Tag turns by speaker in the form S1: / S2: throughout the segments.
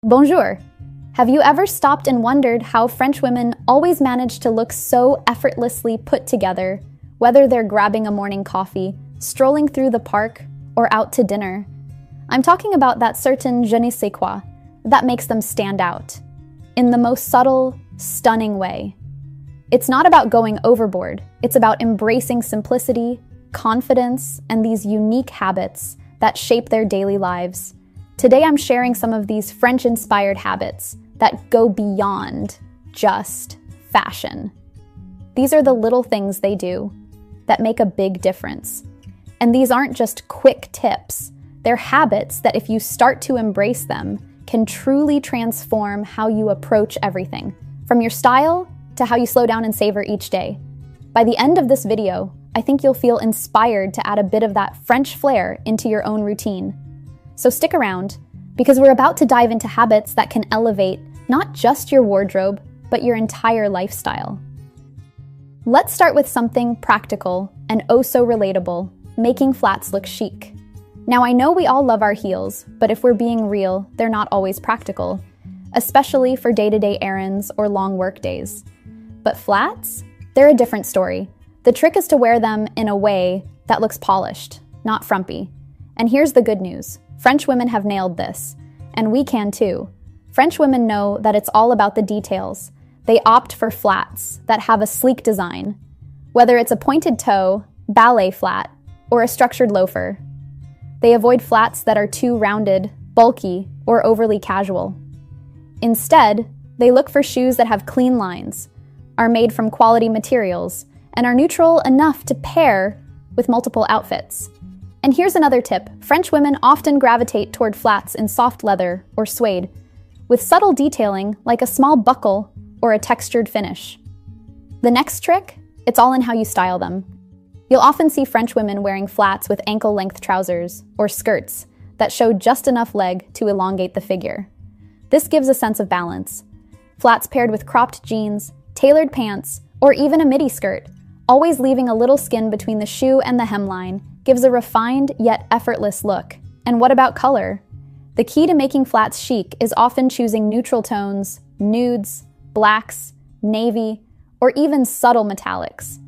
S1: Bonjour! Have you ever stopped and wondered how French women always manage to look so effortlessly put together, whether they're grabbing a morning coffee, strolling through the park, or out to dinner? I'm talking about that certain je ne sais quoi that makes them stand out, in the most subtle, stunning way. It's not about going overboard, it's about embracing simplicity, confidence, and these unique habits that shape their daily lives. Today I'm sharing some of these French-inspired habits that go beyond just fashion. These are the little things they do that make a big difference. And these aren't just quick tips. They're habits that, if you start to embrace them, can truly transform how you approach everything, from your style to how you slow down and savor each day. By the end of this video, I think you'll feel inspired to add a bit of that French flair into your own routine. So stick around, because we're about to dive into habits that can elevate not just your wardrobe, but your entire lifestyle. Let's start with something practical and oh so relatable, making flats look chic. Now I know we all love our heels, but if we're being real, they're not always practical, especially for day-to-day errands or long work days. But flats? They're a different story. The trick is to wear them in a way that looks polished, not frumpy. And here's the good news. French women have nailed this, and we can too. French women know that it's all about the details. They opt for flats that have a sleek design, whether it's a pointed toe, ballet flat, or a structured loafer. They avoid flats that are too rounded, bulky, or overly casual. Instead, they look for shoes that have clean lines, are made from quality materials, and are neutral enough to pair with multiple outfits. And here's another tip. French women often gravitate toward flats in soft leather or suede, with subtle detailing like a small buckle or a textured finish. The next trick? It's all in how you style them. You'll often see French women wearing flats with ankle-length trousers or skirts that show just enough leg to elongate the figure. This gives a sense of balance. Flats paired with cropped jeans, tailored pants, or even a midi skirt, always leaving a little skin between the shoe and the hemline, gives a refined yet effortless look. And what about color? The key to making flats chic is often choosing neutral tones, nudes, blacks, navy, or even subtle metallics.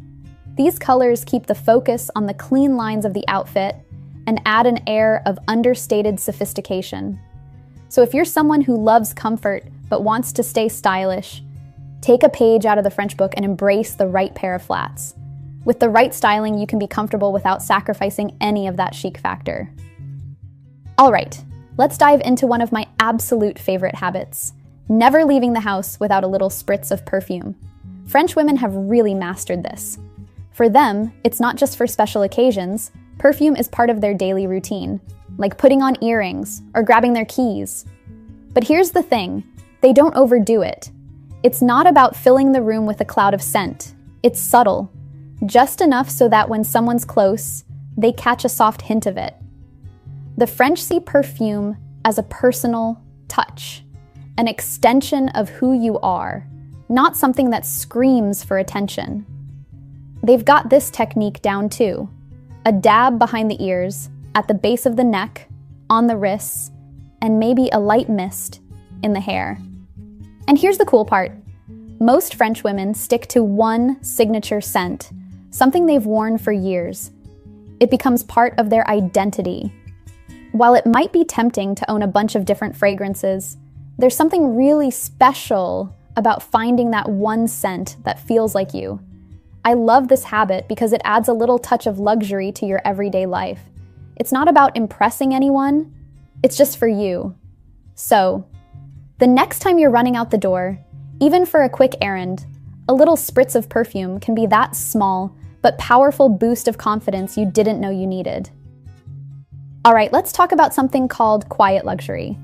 S1: These colors keep the focus on the clean lines of the outfit and add an air of understated sophistication. So if you're someone who loves comfort but wants to stay stylish, take a page out of the French book and embrace the right pair of flats. With the right styling, you can be comfortable without sacrificing any of that chic factor. All right, let's dive into one of my absolute favorite habits: never leaving the house without a little spritz of perfume. French women have really mastered this. For them, it's not just for special occasions. Perfume is part of their daily routine, like putting on earrings or grabbing their keys. But here's the thing, they don't overdo it. It's not about filling the room with a cloud of scent. It's subtle. Just enough so that when someone's close, they catch a soft hint of it. The French see perfume as a personal touch, an extension of who you are, not something that screams for attention. They've got this technique down too. A dab behind the ears, at the base of the neck, on the wrists, and maybe a light mist in the hair. And here's the cool part. Most French women stick to one signature scent, something they've worn for years. It becomes part of their identity. While it might be tempting to own a bunch of different fragrances, there's something really special about finding that one scent that feels like you. I love this habit because it adds a little touch of luxury to your everyday life. It's not about impressing anyone, it's just for you. So, the next time you're running out the door, even for a quick errand, a little spritz of perfume can be that small but powerful boost of confidence you didn't know you needed. All right, let's talk about something called quiet luxury.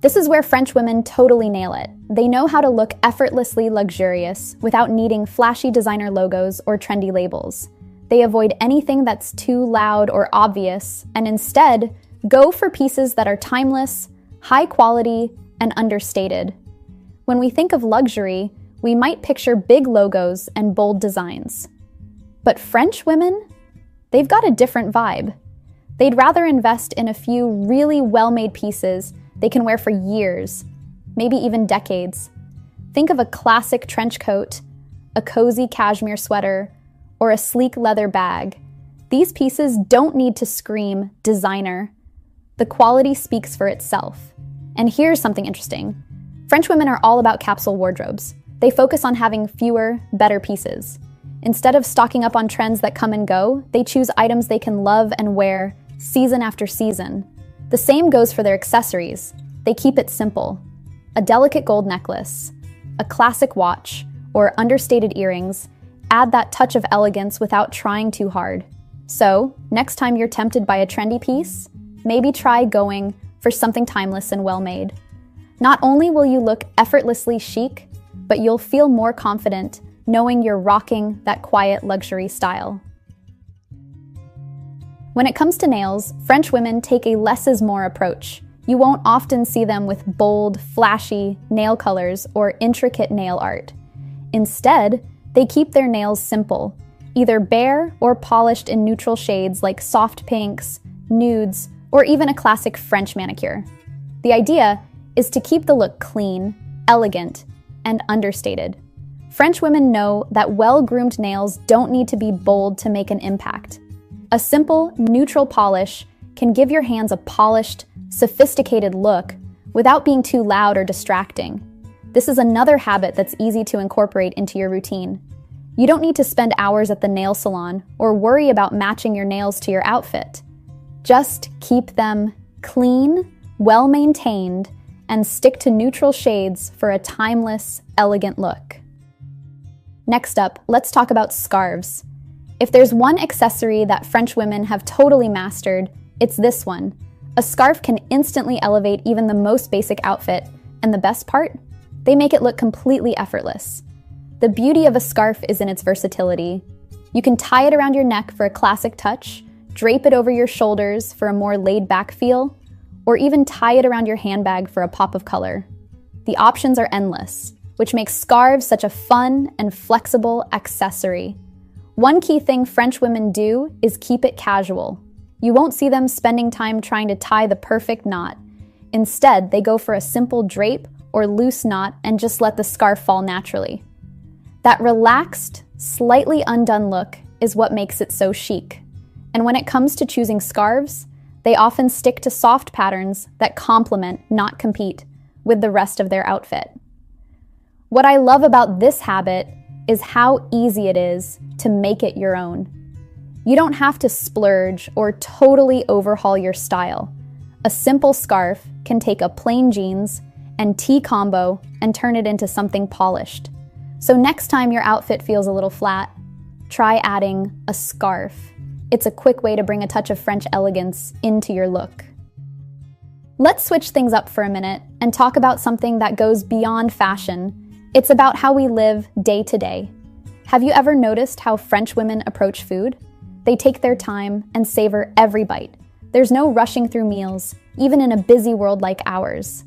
S1: This is where French women totally nail it. They know how to look effortlessly luxurious without needing flashy designer logos or trendy labels. They avoid anything that's too loud or obvious and instead go for pieces that are timeless, high quality, and understated. When we think of luxury, we might picture big logos and bold designs. But French women, they've got a different vibe. They'd rather invest in a few really well-made pieces they can wear for years maybe even decades. Think of a classic trench coat, a cozy cashmere sweater, or a sleek leather bag. These pieces don't need to scream designer. The quality speaks for itself. And here's something interesting. French women are all about capsule wardrobes. They focus on having fewer, better pieces. Instead of stocking up on trends that come and go, they choose items they can love and wear season after season. The same goes for their accessories. They keep it simple. A delicate gold necklace, a classic watch, or understated earrings add that touch of elegance without trying too hard. So, next time you're tempted by a trendy piece, maybe try going for something timeless and well-made. Not only will you look effortlessly chic, but you'll feel more confident knowing you're rocking that quiet luxury style. When it comes to nails, French women take a less is more approach. You won't often see them with bold, flashy nail colors or intricate nail art. Instead, they keep their nails simple, either bare or polished in neutral shades like soft pinks, nudes, or even a classic French manicure. The idea is to keep the look clean, elegant, and understated. French women know that well-groomed nails don't need to be bold to make an impact. A simple, neutral polish can give your hands a polished, sophisticated look without being too loud or distracting. This is another habit that's easy to incorporate into your routine. You don't need to spend hours at the nail salon or worry about matching your nails to your outfit. Just keep them clean, well-maintained, and stick to neutral shades for a timeless, elegant look. Next up, let's talk about scarves. If there's one accessory that French women have totally mastered, it's this one. A scarf can instantly elevate even the most basic outfit, and the best part? They make it look completely effortless. The beauty of a scarf is in its versatility. You can tie it around your neck for a classic touch, drape it over your shoulders for a more laid-back feel, or even tie it around your handbag for a pop of color. The options are endless, which makes scarves such a fun and flexible accessory. One key thing French women do is keep it casual. You won't see them spending time trying to tie the perfect knot. Instead, they go for a simple drape or loose knot and just let the scarf fall naturally. That relaxed, slightly undone look is what makes it so chic. And when it comes to choosing scarves, they often stick to soft patterns that complement, not compete, with the rest of their outfit. What I love about this habit is how easy it is to make it your own. You don't have to splurge or totally overhaul your style. A simple scarf can take a plain jeans and tee combo and turn it into something polished. So next time your outfit feels a little flat, try adding a scarf. It's a quick way to bring a touch of French elegance into your look. Let's switch things up for a minute and talk about something that goes beyond fashion. It's about how we live day to day. Have you ever noticed how French women approach food? They take their time and savor every bite. There's no rushing through meals, even in a busy world like ours.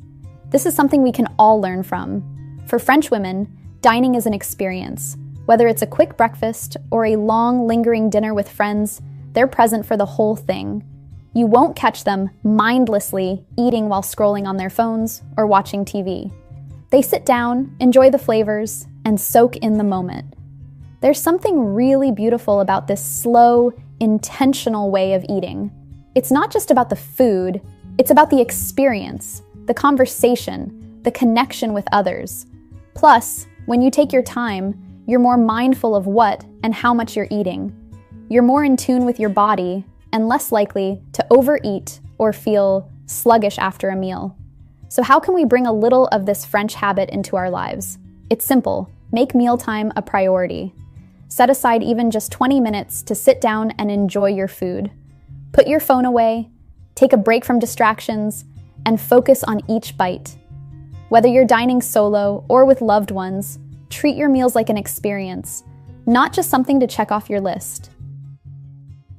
S1: This is something we can all learn from. For French women, dining is an experience. Whether it's a quick breakfast or a long, lingering dinner with friends, they're present for the whole thing. You won't catch them mindlessly eating while scrolling on their phones or watching TV. They sit down, enjoy the flavors, and soak in the moment. There's something really beautiful about this slow, intentional way of eating. It's not just about the food, it's about the experience, the conversation, the connection with others. Plus, when you take your time, you're more mindful of what and how much you're eating. You're more in tune with your body and less likely to overeat or feel sluggish after a meal. So how can we bring a little of this French habit into our lives? It's simple. Make mealtime a priority. Set aside even just 20 minutes to sit down and enjoy your food. Put your phone away, take a break from distractions, and focus on each bite. Whether you're dining solo or with loved ones, treat your meals like an experience, not just something to check off your list.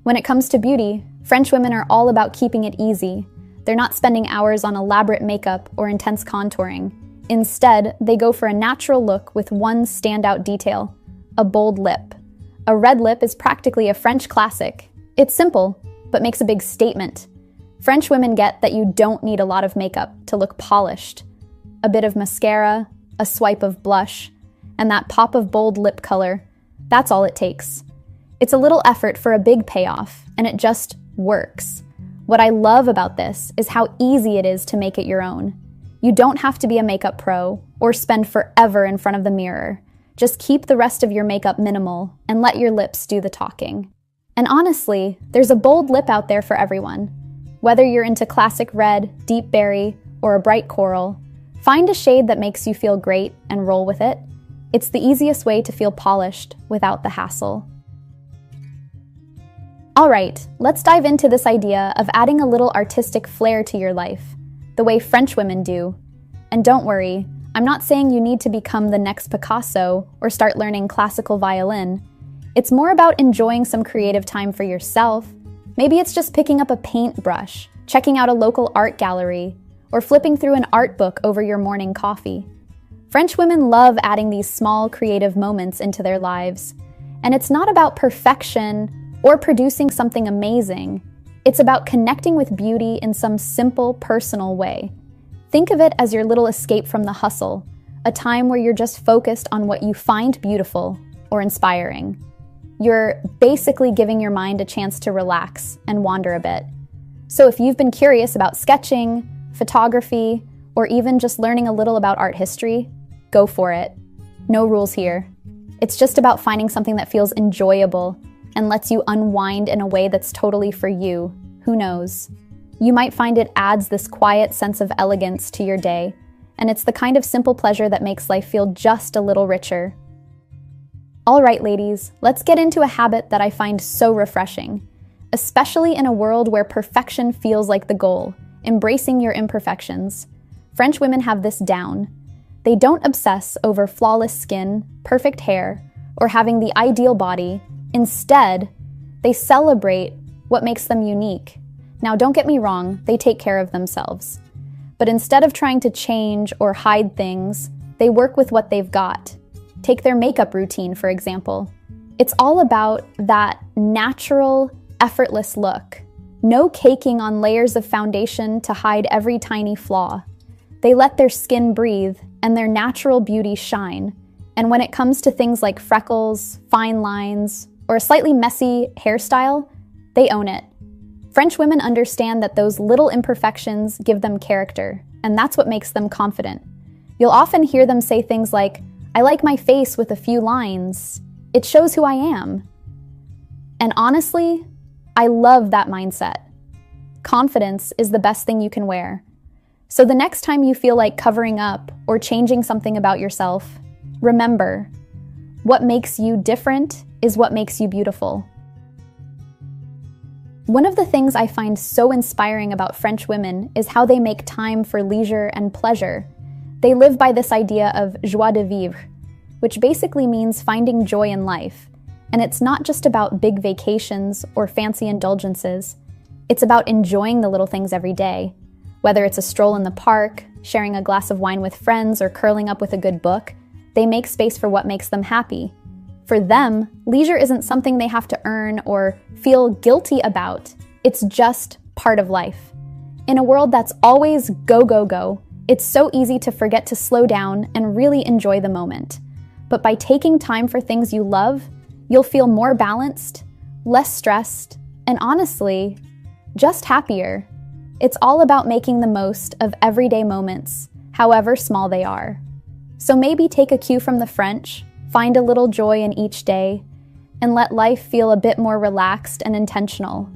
S1: When it comes to beauty, French women are all about keeping it easy. They're not spending hours on elaborate makeup or intense contouring. Instead, they go for a natural look with one standout detail: a bold lip. A red lip is practically a French classic. It's simple, but makes a big statement. French women get that you don't need a lot of makeup to look polished. a bit of mascara, a swipe of blush, and that pop of bold lip color. That's all it takes. It's a little effort for a big payoff, and it just works. What I love about this is how easy it is to make it your own. You don't have to be a makeup pro or spend forever in front of the mirror. Just keep the rest of your makeup minimal and let your lips do the talking. And honestly, there's a bold lip out there for everyone. Whether you're into classic red, deep berry, or a bright coral, find a shade that makes you feel great and roll with it. It's the easiest way to feel polished without the hassle. All right, let's dive into this idea of adding a little artistic flair to your life, the way French women do. And don't worry, I'm not saying you need to become the next Picasso or start learning classical violin. It's more about enjoying some creative time for yourself. Maybe it's just picking up a paintbrush, checking out a local art gallery, or flipping through an art book over your morning coffee. French women love adding these small creative moments into their lives. And it's not about perfection or producing something amazing. It's about connecting with beauty in some simple, personal way. Think of it as your little escape from the hustle, a time where you're just focused on what you find beautiful or inspiring. You're basically giving your mind a chance to relax and wander a bit. So if you've been curious about sketching, photography, or even just learning a little about art history, go for it. No rules here. It's just about finding something that feels enjoyable and lets you unwind in a way that's totally for you. Who knows? You might find it adds this quiet sense of elegance to your day, and it's the kind of simple pleasure that makes life feel just a little richer. All right, ladies, let's get into a habit that I find so refreshing, especially in a world where perfection feels like the goal, embracing your imperfections. French women have this down. They don't obsess over flawless skin, perfect hair, or having the ideal body. Instead, they celebrate what makes them unique. Now, don't get me wrong, they take care of themselves. But instead of trying to change or hide things, they work with what they've got. Take their makeup routine, for example. It's all about that natural, effortless look. No caking on layers of foundation to hide every tiny flaw. They let their skin breathe and their natural beauty shine. And when it comes to things like freckles, fine lines, or a slightly messy hairstyle, they own it. French women understand that those little imperfections give them character, and that's what makes them confident. You'll often hear them say things like, "I like my face with a few lines. It shows who I am." And honestly, I love that mindset. Confidence is the best thing you can wear. So the next time you feel like covering up or changing something about yourself, remember, what makes you different is what makes you beautiful. One of the things I find so inspiring about French women is how they make time for leisure and pleasure. They live by this idea of joie de vivre, which basically means finding joy in life. And it's not just about big vacations or fancy indulgences. It's about enjoying the little things every day. Whether it's a stroll in the park, sharing a glass of wine with friends, or curling up with a good book, they make space for what makes them happy. For them, leisure isn't something they have to earn or feel guilty about. It's just part of life. In a world that's always go, go, go, it's so easy to forget to slow down and really enjoy the moment. But by taking time for things you love, you'll feel more balanced, less stressed, and honestly, just happier. It's all about making the most of everyday moments, however small they are. So maybe take a cue from the French, find a little joy in each day, and let life feel a bit more relaxed and intentional.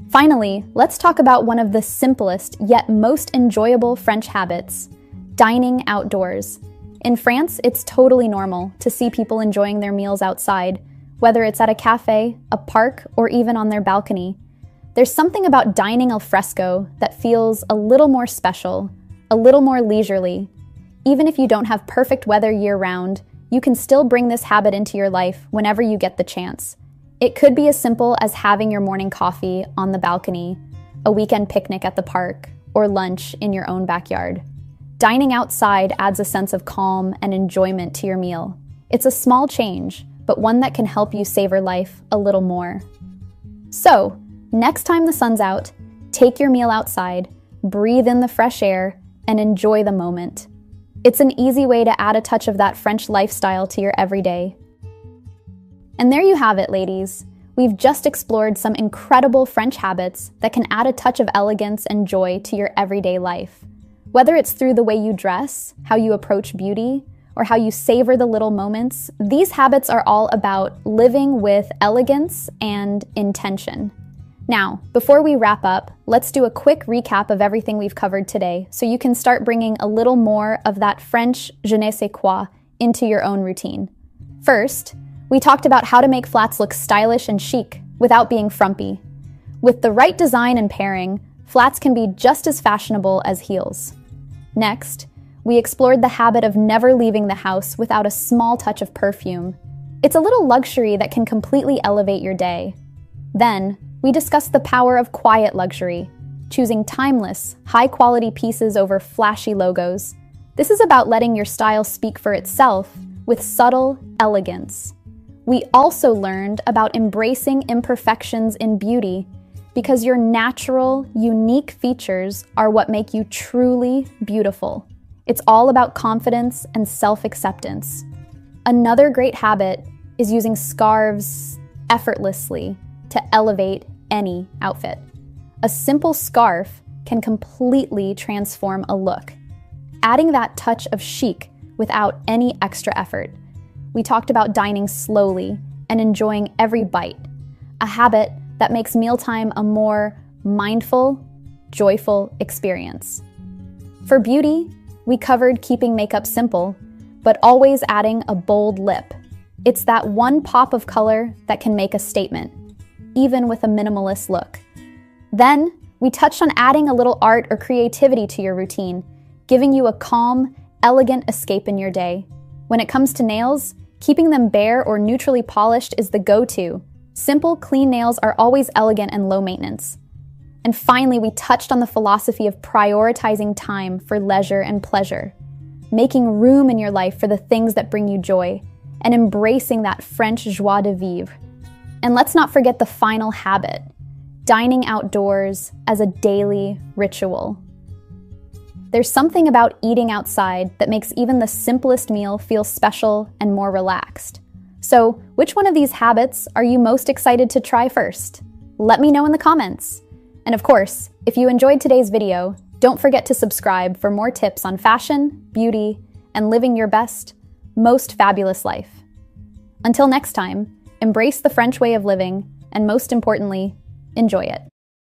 S1: Finally, let's talk about one of the simplest yet most enjoyable French habits, dining outdoors. In France, it's totally normal to see people enjoying their meals outside, whether it's at a cafe, a park, or even on their balcony. There's something about dining al fresco that feels a little more special, a little more leisurely. Even if you don't have perfect weather year-round, you can still bring this habit into your life whenever you get the chance. It could be as simple as having your morning coffee on the balcony, a weekend picnic at the park, or lunch in your own backyard. Dining outside adds a sense of calm and enjoyment to your meal. It's a small change, but one that can help you savor life a little more. So, next time the sun's out, take your meal outside, breathe in the fresh air, and enjoy the moment. It's an easy way to add a touch of that French lifestyle to your everyday. And there you have it, ladies. We've just explored some incredible French habits that can add a touch of elegance and joy to your everyday life. Whether it's through the way you dress, how you approach beauty, or how you savor the little moments, these habits are all about living with elegance and intention. Now, before we wrap up, let's do a quick recap of everything we've covered today so you can start bringing a little more of that French je ne sais quoi into your own routine. First, we talked about how to make flats look stylish and chic without being frumpy. With the right design and pairing, flats can be just as fashionable as heels. Next, we explored the habit of never leaving the house without a small touch of perfume. It's a little luxury that can completely elevate your day. Then, we discussed the power of quiet luxury, choosing timeless, high-quality pieces over flashy logos. This is about letting your style speak for itself with subtle elegance. We also learned about embracing imperfections in beauty because your natural, unique features are what make you truly beautiful. It's all about confidence and self-acceptance. Another great habit is using scarves effortlessly to elevate any outfit. A simple scarf can completely transform a look, adding that touch of chic without any extra effort. We talked about dining slowly and enjoying every bite, a habit that makes mealtime a more mindful, joyful experience. For beauty, we covered keeping makeup simple, but always adding a bold lip. It's that one pop of color that can make a statement, even with a minimalist look. Then, we touched on adding a little art or creativity to your routine, giving you a calm, elegant escape in your day. When it comes to nails, keeping them bare or neutrally polished is the go-to. Simple, clean nails are always elegant and low maintenance. And finally, we touched on the philosophy of prioritizing time for leisure and pleasure, making room in your life for the things that bring you joy, and embracing that French joie de vivre. And let's not forget the final habit, dining outdoors as a daily ritual. There's something about eating outside that makes even the simplest meal feel special and more relaxed. So, which one of these habits are you most excited to try first? Let me know in the comments. And of course, if you enjoyed today's video, don't forget to subscribe for more tips on fashion, beauty, and living your best, most fabulous life. Until next time, embrace the French way of living, and most importantly, enjoy it.